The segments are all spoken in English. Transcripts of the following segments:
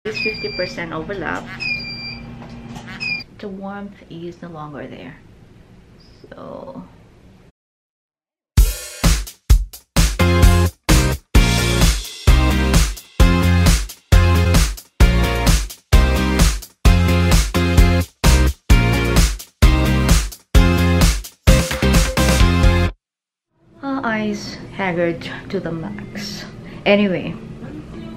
This 50% overlap. The warmth is no longer there. So eyes haggard to the max. Anyway,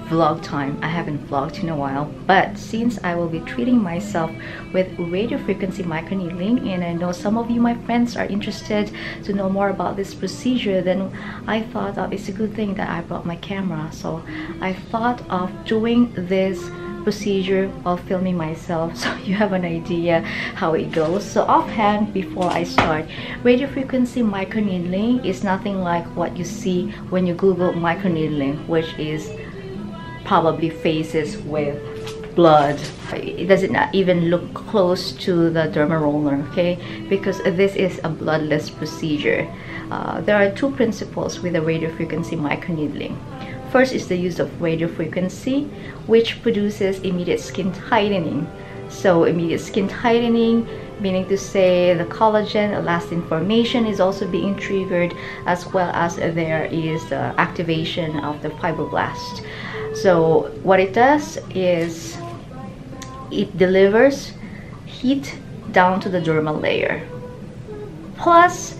vlog time. I haven't vlogged in a while, but since I will be treating myself with radiofrequency microneedling, and I know some of you, my friends, are interested to know more about this procedure, then I thought it's a good thing that I brought my camera. So I thought of doing this procedure while filming myself, so you have an idea how it goes. So offhand, before I start, radiofrequency microneedling is nothing like what you see when you Google microneedling, which is probably faces with blood. It doesn't even look close to the derma roller, okay, because this is a bloodless procedure. There are two principles with the radiofrequency microneedling. First is the use of radiofrequency, which produces immediate skin tightening. So immediate skin tightening, meaning to say the collagen, elastin formation is also being triggered, as well as there is the activation of the fibroblast. So what it does is it delivers heat down to the dermal layer, plus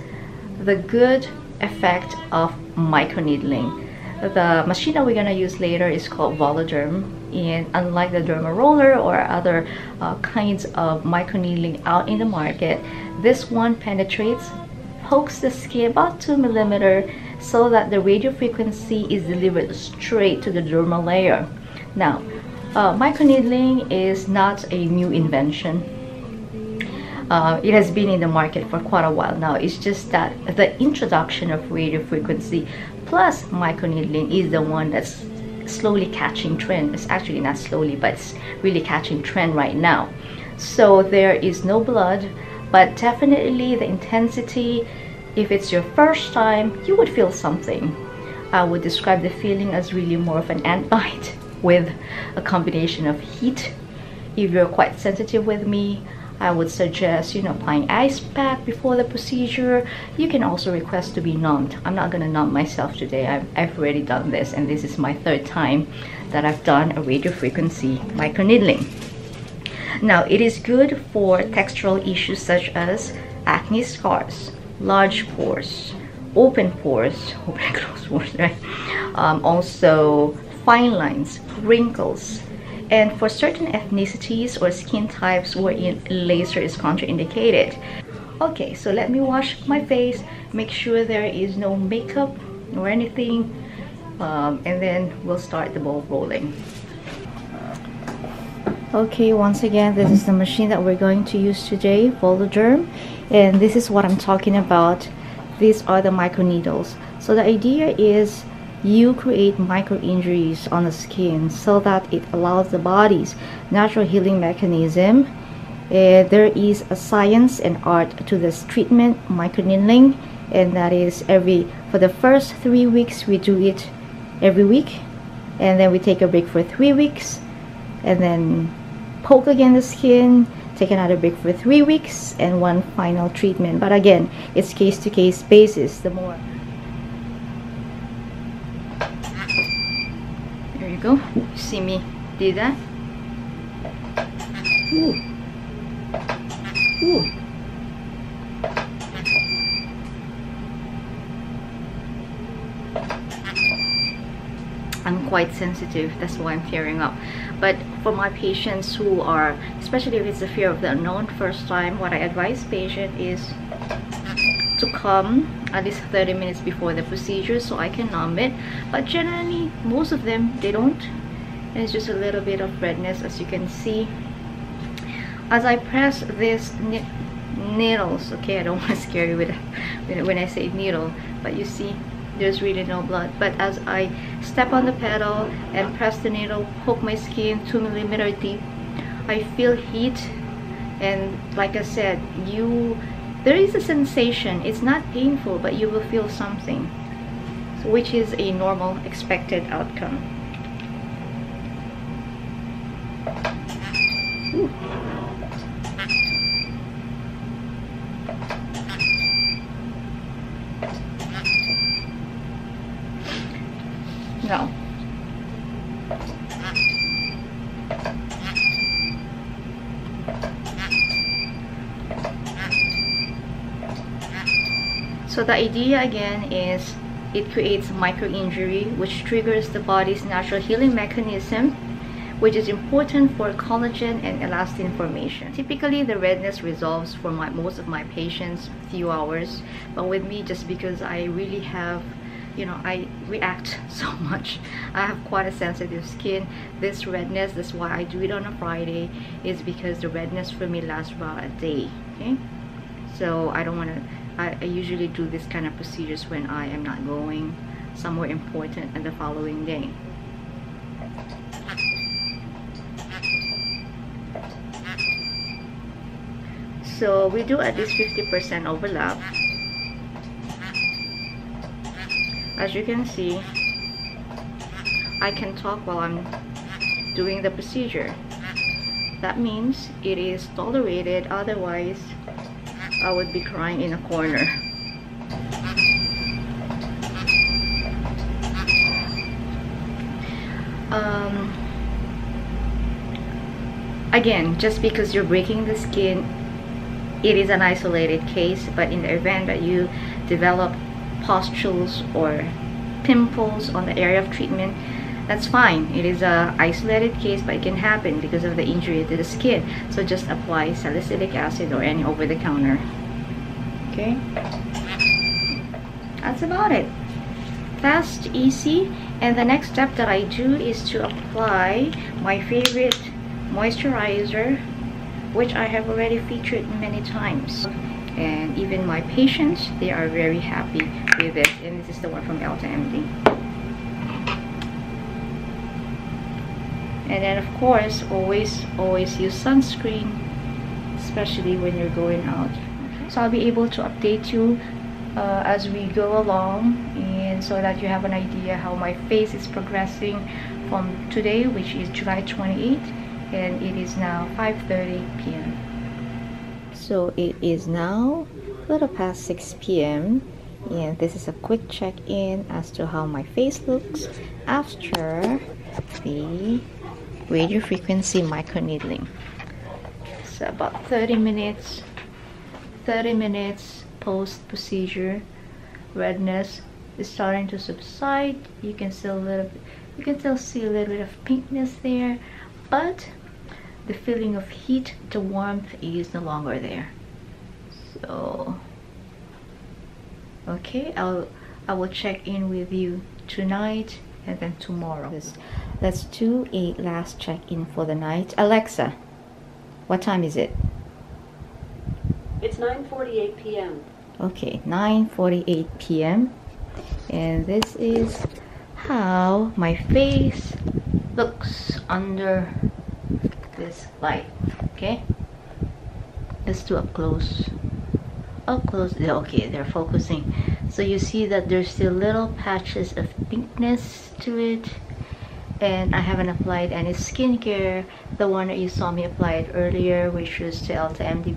the good effect of microneedling. The machine that we're going to use later is called Voloderm, and unlike the derma roller or other kinds of microneedling out in the market, this one penetrates, pokes the skin about 2 millimeters, so that the radiofrequency is delivered straight to the dermal layer. Now, microneedling is not a new invention. It has been in the market for quite a while now. It's just that the introduction of radiofrequency plus microneedling is the one that's slowly catching trend. It's actually not slowly, but it's really catching trend right now. So there is no blood, but definitely the intensity, if it's your first time, you would feel something. I would describe the feeling as really more of an ant bite with a combination of heat. If you're quite sensitive with me, I would suggest, applying ice pack before the procedure. You can also request to be numbed. I'm not going to numb myself today. I've already done this, and this is my third time that I've done a radiofrequency microneedling. Now, it is good for textural issues such as acne scars, large pores, open pores, open and closed pores, right? Also fine lines, wrinkles, and for certain ethnicities or skin types wherein laser is contraindicated. Okay, so let me wash my face, make sure there is no makeup or anything, and then we'll start the ball rolling. Okay, once again, this is the machine that we're going to use today, Voloderm, and this is what I'm talking about. These are the microneedles. So the idea is you create micro injuries on the skin so that it allows the body's natural healing mechanism. There is a science and art to this treatment, microneedling, and that is for the first 3 weeks we do it every week, and then we take a break for 3 weeks, and then poke again the skin, take another break for 3 weeks, and one final treatment. But again, it's case-to-case basis. The more, there you go. You see me do that? Ooh. Ooh. I'm quite sensitive, that's why I'm tearing up. But for my patients who are, especially if it's the fear of the unknown first time, what I advise patient is to come at least 30 minutes before the procedure so I can numb it. But generally, most of them, they don't. And it's just a little bit of redness, as you can see. As I press this needles, okay, I don't want to scare you with when I say needle, but you see, there's really no blood. But as I step on the pedal and press the needle, poke my skin 2 millimeters deep, I feel heat, and like I said, there is a sensation. It's not painful, but you will feel something, which is a normal expected outcome. Ooh. No. So the idea again is it creates micro injury, which triggers the body's natural healing mechanism, which is important for collagen and elastin formation. Typically the redness resolves for most of my patients few hours, but with me, just because I really have, you know, I react so much, I have quite a sensitive skin. This redness, that's why I do it on a Friday, is because the redness for me lasts about a day. Okay, so I don't want to, I usually do this kind of procedures when I am not going somewhere important and the following day. So we do at least 50% overlap. As you can see, I can talk while I'm doing the procedure. That means it is tolerated, otherwise I would be crying in a corner. Again, just because you're breaking the skin, it is an isolated case, but in the event that you develop pustules or pimples on the area of treatment, that's fine. It is a isolated case, but it can happen because of the injury to the skin. So just apply salicylic acid or any over-the-counter. Okay, that's about it. Fast, easy. And the next step that I do is to apply my favorite moisturizer, which I have already featured many times, and even my patients, they are very happy with this. And this is the one from To. And then of course, always use sunscreen, especially when you're going out. So I'll be able to update you as we go along, and so that you have an idea how my face is progressing from today, which is July 28th, and it is now 5:30 p.m. So it is now a little past 6 p.m. and this is a quick check-in as to how my face looks after the radiofrequency microneedling. So about 30 minutes post procedure. Redness is starting to subside. You can still see a little bit of pinkness there, but the feeling of heat, the warmth is no longer there. So okay, I will check in with you tonight and then tomorrow. Let's do a last check-in for the night. Alexa, what time is it? It's 9:48 p.m. Okay, 9:48 p.m. and this is how my face looks under this light. Okay, let's do up close. Okay, they're focusing. So you see that there's still little patches of pinkness to it, and I haven't applied any skincare. The one that you saw me apply it earlier, which was the To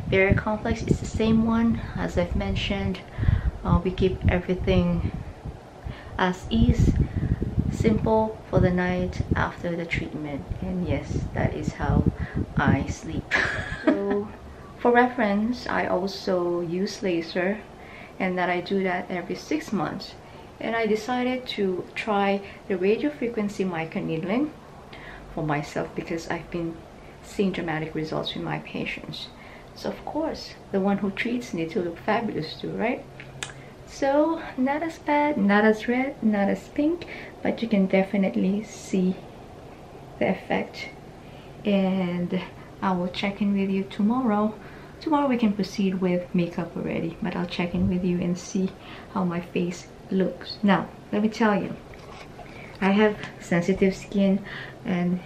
Barrier Complex, is the same one as I've mentioned. We keep everything as is, simple for the night after the treatment. And yes, that is how I sleep. So for reference, I also use laser, and that I do that every 6 months. And I decided to try the radiofrequency microneedling for myself because I've been seeing dramatic results with my patients. So of course, the one who treats need to look fabulous too, right? So not as bad, not as red, not as pink, but you can definitely see the effect. And I will check in with you tomorrow. Tomorrow we can proceed with makeup already, but I'll check in with you and see how my face looks. Now, let me tell you, I have sensitive skin, and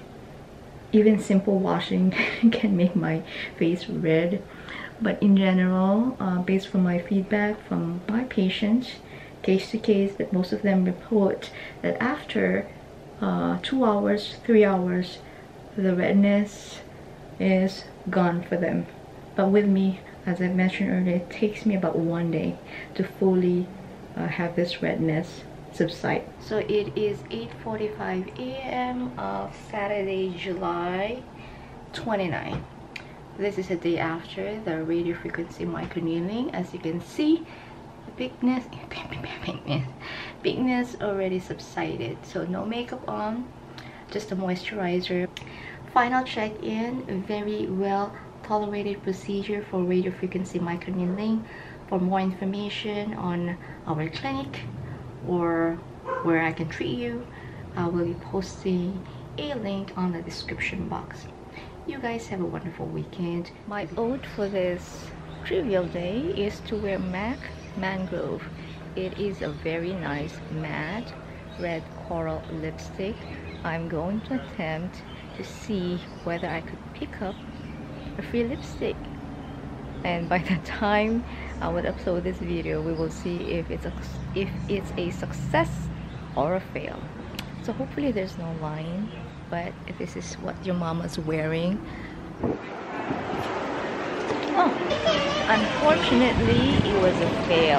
even simple washing can make my face red. But in general, based on my feedback from my patients, case to case, that most of them report that after 2 hours, 3 hours the redness is gone for them. But with me, as I mentioned earlier, it takes me about 1 day to fully have this redness subside. So it is 8:45 a.m. of Saturday, July 29. This is a day after the radiofrequency microneedling. As you can see, the bigness already subsided. So no makeup on, just a moisturizer. Final check-in, very well tolerated procedure for radiofrequency microneedling. For more information on our clinic or where I can treat you, I will be posting a link on the description box. You guys have a wonderful weekend. My oath for this trivial day is to wear MAC Mangrove. It is a very nice matte red coral lipstick. I'm going to attempt to see whether I could pick up a free lipstick, and by the time I would upload this video, we will see if it's a success or a fail. So hopefully there's no line, but if this is what your mama's wearing. Oh, unfortunately it was a fail.